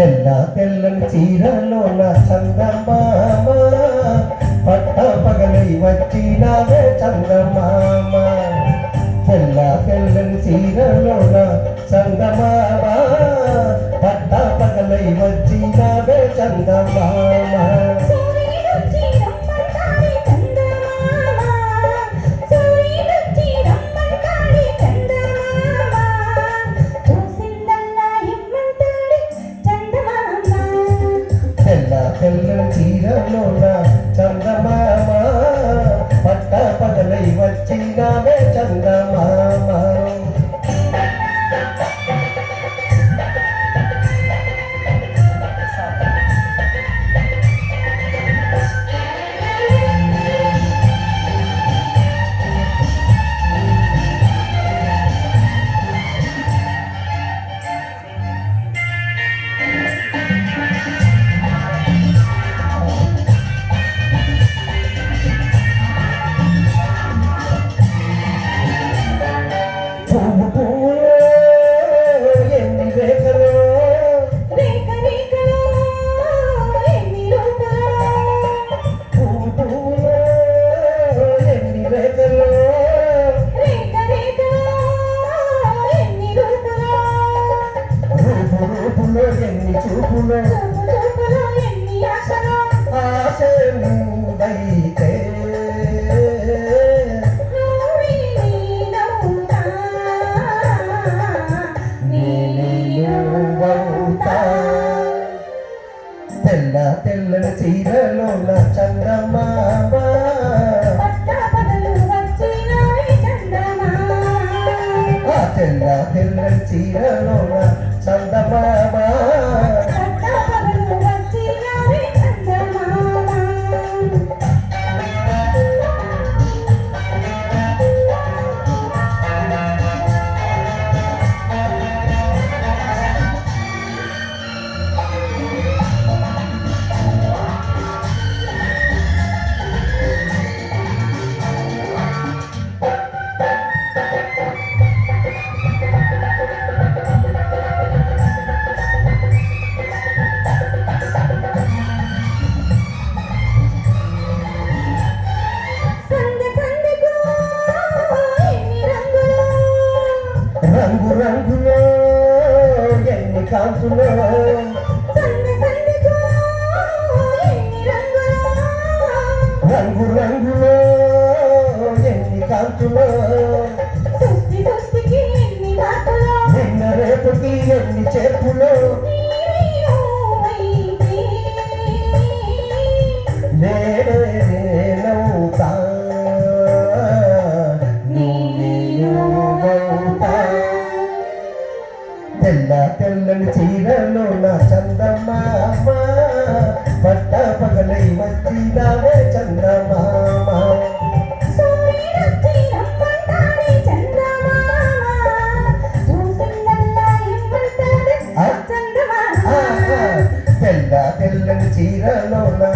తెల్లని చీరలో నా చందమామ పట్ట పగలై వచ్చినావే చందమామ తెల్లని చీరలో నా చందమామ పట్ట పగలై వచ్చినావే చందమామ తెల్లని చీరలో నా చందమామ పట్ట పగలై వచ్చినావే చందమామ ఎన్ని చూపులో ఎన్ని ఆశలో ఆశ ముందైతే తెల్లని చీరలో నా చందమామ తెల్లని చీరలో నా చందమామ రంగు రంగులో ఎన్ని కాంతులో రంగు రంగులో ఎన్ని కాంతులో నిన్న రేపుకి ఎన్ని చేపులో నేనవుతా తెల్లని చీరలో నా చందమామ పట్ట పగలై వచ్చినావే చందమామ తెల్లని చీరలో నా